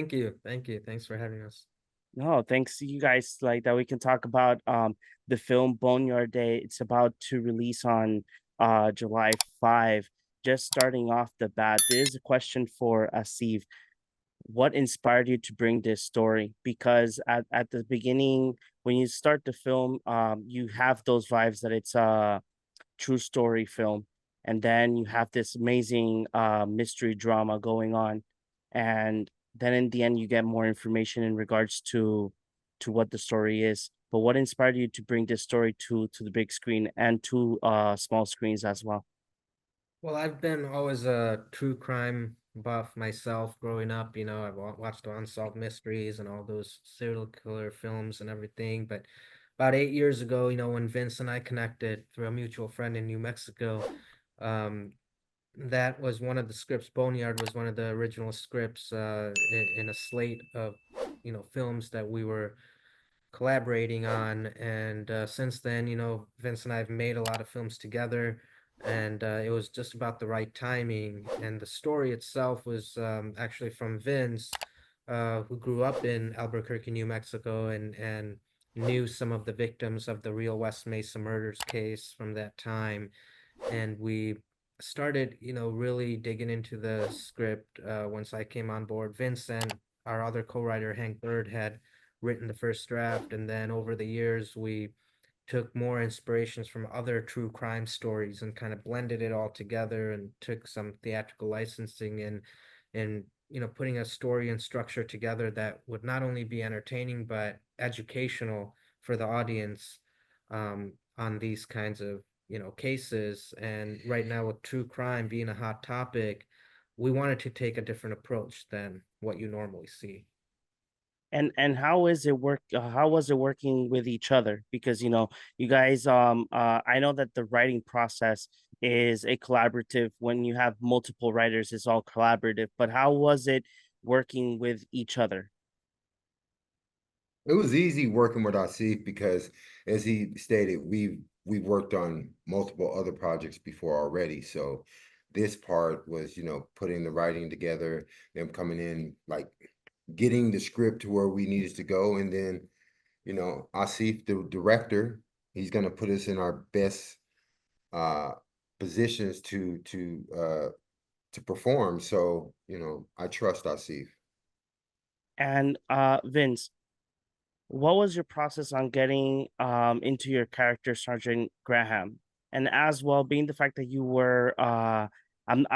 Thank you. Thank you. Thanks for having us. No, thanks to you guys like that we can talk about the film Boneyard Day. It's about to release on July 5. Just starting off the bat, there's a question for Asif. What inspired you to bring this story? Because at the beginning, when you start the film, you have those vibes that it's a true story film. And then you have this amazing mystery drama going on. And then in the end you get more information in regards to what the story is. But what inspired you to bring this story to the big screen and to small screens as well? Well, I've been always a true crime buff myself growing up. I've watched the Unsolved Mysteries and all those serial killer films and everything. But about 8 years ago, when Vince and I connected through a mutual friend in New Mexico, um, that was one of the scripts. Boneyard was one of the original scripts in a slate of, films that we were collaborating on. And since then, Vince and I have made a lot of films together, and it was just about the right timing. And the story itself was actually from Vince, who grew up in Albuquerque, New Mexico, and knew some of the victims of the real West Mesa murders case from that time. And we started, really digging into the script once I came on board. Vincent, our other co-writer, Hank Bird, had written the first draft, and then over the years we took more inspirations from other true crime stories and kind of blended it all together and took some theatrical licensing and putting a story and structure together that would not only be entertaining but educational for the audience on these kinds of cases. And right now, with true crime being a hot topic, we wanted to take a different approach than what you normally see. And how is it work how was it working with each other? Because you guys I know that the writing process is a collaborative. When you have multiple writers, it's all collaborative, but how was it working with each other? It was easy working with Asif because, as he stated, we've worked on multiple other projects before already. So this part was, putting the writing together, them coming in, like getting the script to where we needed to go, and then, Asif, the director, he's gonna put us in our best uh positions to perform. So, I trust Asif. And Vince, what was your process on getting into your character Sergeant Graham? And as well, being the fact that you were I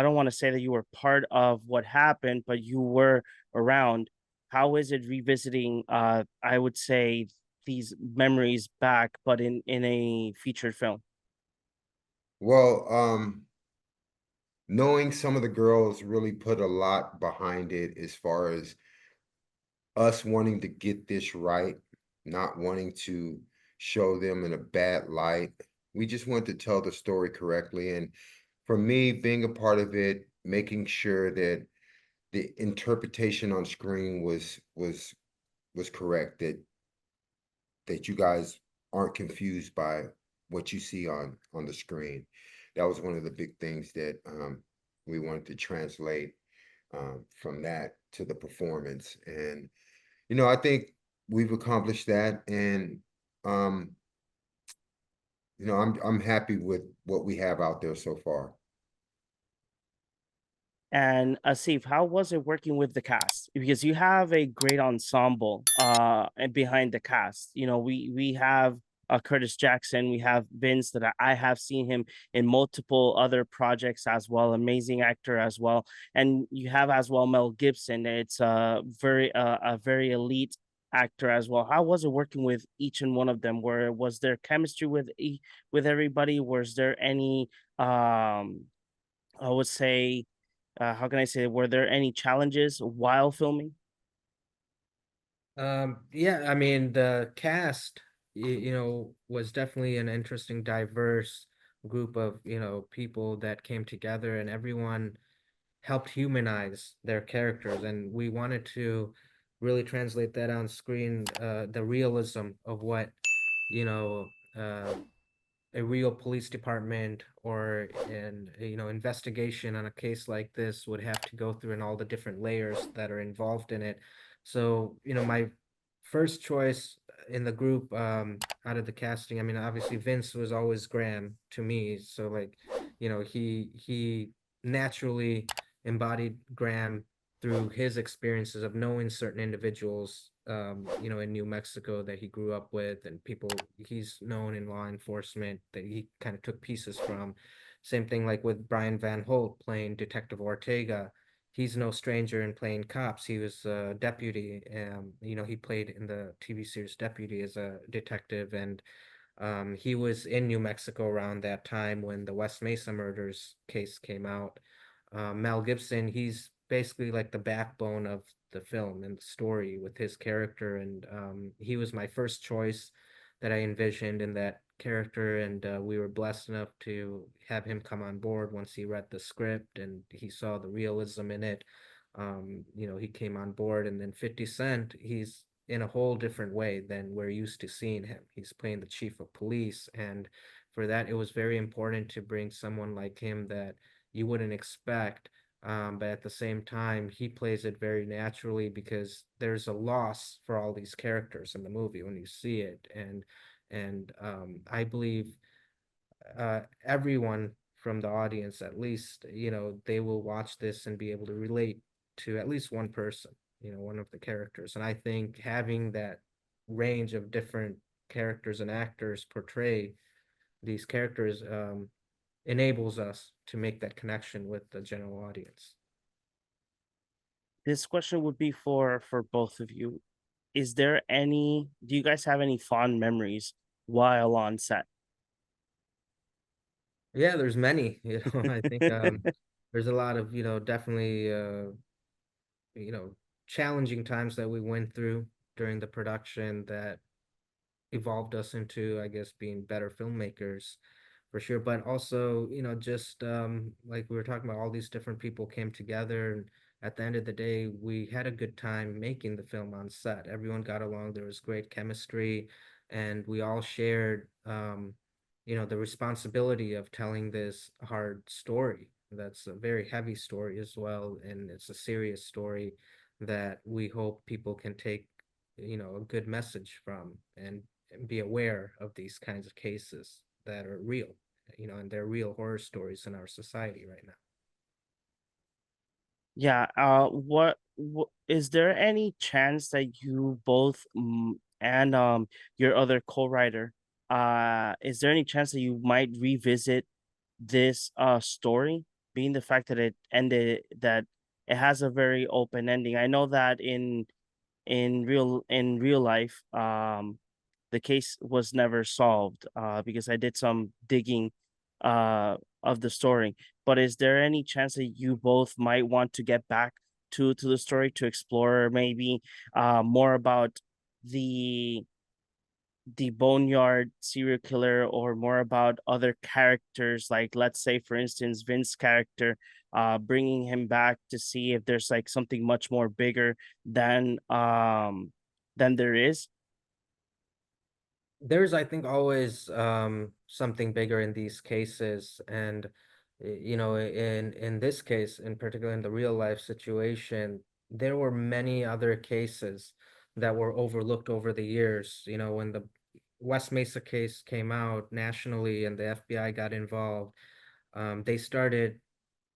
don't want to say that you were part of what happened, but you were around. How is it revisiting I would say these memories back, but in a featured film? Well, knowing some of the girls really put a lot behind it as far as us wanting to get this right, not wanting to show them in a bad light. We just want to tell the story correctly. And for me, being a part of it, making sure that the interpretation on screen was correct, that you guys aren't confused by what you see on the screen. That was one of the big things that we wanted to translate from that to the performance. And I think we've accomplished that, and um, I'm happy with what we have out there so far. And Asif, how was it working with the cast? Because you have a great ensemble and behind the cast. We have Curtis Jackson, we have Vince that I have seen him in multiple other projects as well, amazing actor as well. And you have as well Mel Gibson. It's a very elite actor as well. How was it working with each and one of them? Where was there chemistry with everybody? Was there any I would say how can I say, were there any challenges while filming? Yeah, I mean, the cast, was definitely an interesting, diverse group of, people that came together, and everyone helped humanize their characters. And we wanted to really translate that on screen, the realism of what, you know, uh, a real police department or an investigation on a case like this would have to go through and all the different layers that are involved in it. So, my first choice in the group, out of the casting, I mean, obviously Vince was always Graham to me. So like, he naturally embodied Graham through his experiences of knowing certain individuals, in New Mexico that he grew up with, and people he's known in law enforcement that he kind of took pieces from. Same thing like with Brian Van Holt playing Detective Ortega. He's no stranger in playing cops. He was a deputy. He played in the TV series Deputy as a detective, and he was in New Mexico around that time when the West Mesa murders case came out. Mel Gibson, he's basically like the backbone of the film and the story with his character, and he was my first choice that I envisioned in that character, and we were blessed enough to have him come on board once he read the script and he saw the realism in it. He came on board, and then 50 Cent, he's in a whole different way than we're used to seeing him. He's playing the chief of police, and for that, it was very important to bring someone like him that you wouldn't expect. But at the same time, he plays it very naturally because there's a loss for all these characters in the movie when you see it, and I believe everyone from the audience, at least, they will watch this and be able to relate to at least one person, one of the characters. And I think having that range of different characters and actors portray these characters enables us to make that connection with the general audience. This question would be for both of you. Do you guys have any fond memories while on set? Yeah, there's many, I think there's a lot of, definitely you know, challenging times that we went through during the production that evolved us into, I guess, being better filmmakers for sure. But also, just like we were talking about, all these different people came together, and at the end of the day, we had a good time making the film on set. Everyone got along. There was great chemistry, and we all shared, the responsibility of telling this hard story. That's a very heavy story as well, and it's a serious story that we hope people can take, a good message from, and be aware of these kinds of cases that are real, and they're real horror stories in our society right now. Yeah. What is there any chance that you both and your other co-writer, is there any chance that you might revisit this story, being the fact that it has a very open ending? I know that in real life, the case was never solved, because I did some digging uh of the story. But is there any chance that you both might want to get back to the story to explore maybe more about the the Boneyard serial killer, or more about other characters, like let's say for instance Vince's character, bringing him back to see if there's like something much more bigger than there is? There's, I think, always something bigger in these cases, and in this case, in particular, in the real life situation, there were many other cases that were overlooked over the years. When the West Mesa case came out nationally and the FBI got involved, they started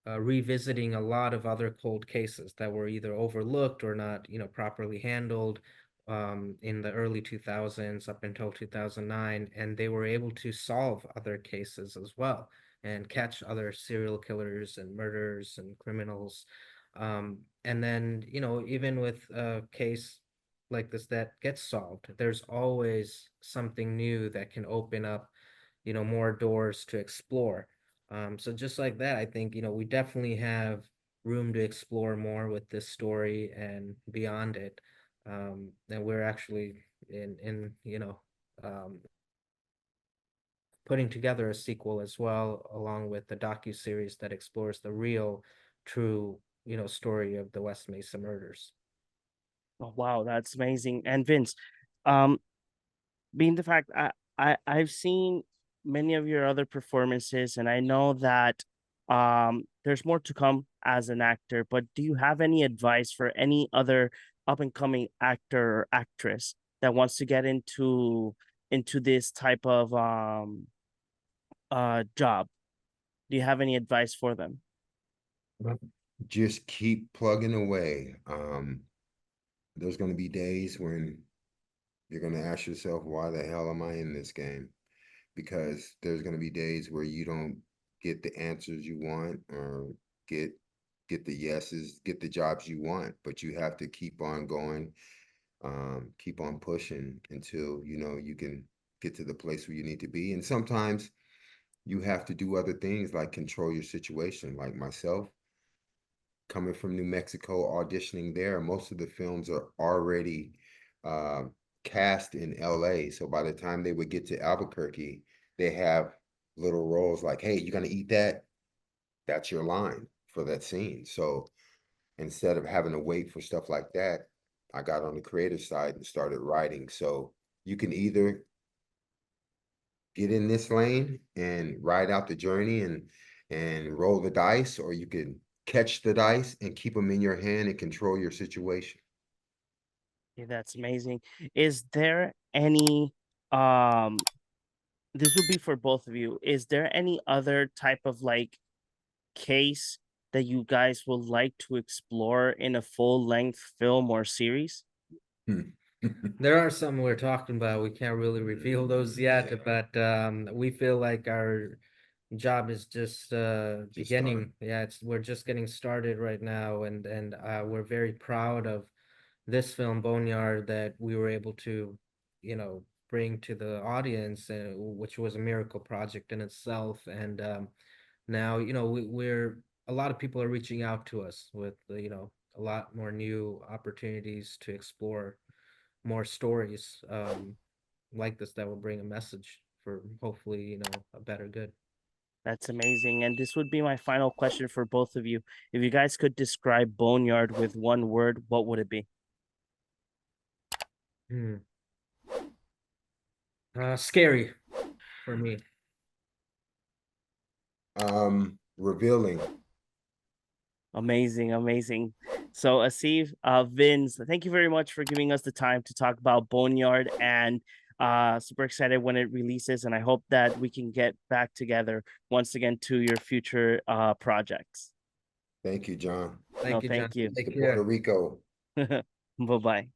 revisiting a lot of other cold cases that were either overlooked or not, properly handled, in the early 2000s up until 2009, and they were able to solve other cases as well and catch other serial killers and murderers and criminals. And then, even with a case like this that gets solved, there's always something new that can open up, more doors to explore. So just like that, I think, we definitely have room to explore more with this story and beyond it. And we're actually in putting together a sequel as well, along with the docu-series that explores the real, true, story of the West Mesa murders. Oh wow, that's amazing. And Vince, um being the fact I've seen many of your other performances, and I know that there's more to come as an actor, but do you have any advice for any other up and coming actor or actress that wants to get into this type of job? Do you have any advice for them? Just keep plugging away. There's going to be days when you're going to ask yourself, why the hell am I in this game? Because there's going to be days where you don't get the answers you want or get the yeses, get the jobs you want, but you have to keep on going, keep on pushing until you can get to the place where you need to be. And sometimes you have to do other things like control your situation. Like myself, coming from New Mexico, auditioning there, most of the films are already uh, cast in LA. So by the time they would get to Albuquerque, they have little roles like, hey, you're gonna eat that? That's your line for that scene. So instead of having to wait for stuff like that, I got on the creative side and started writing. So you can either get in this lane and ride out the journey and roll the dice, or you can catch the dice and keep them in your hand and control your situation. Okay, that's amazing. Is there any this would be for both of you. Is there any other type of like case that you guys would like to explore in a full length film or series? There are some we're talking about. We can't really reveal those yet, but we feel like our job is just beginning. Yeah, we're just getting started right now, and we're very proud of this film Boneyard that we were able to, bring to the audience, which was a miracle project in itself. And now, we're a lot of people are reaching out to us with, a lot more new opportunities to explore more stories like this that will bring a message for hopefully, a better good. That's amazing. And this would be my final question for both of you. If you guys could describe Boneyard with one word, what would it be? Hmm. Scary for me. Revealing. Amazing, amazing. So Asif, Vince, thank you very much for giving us the time to talk about Boneyard, and super excited when it releases, and I hope that we can get back together once again to your future projects. Thank you, John. No, Thank you, John. thank you. Take To care. Puerto Rico. Bye-bye.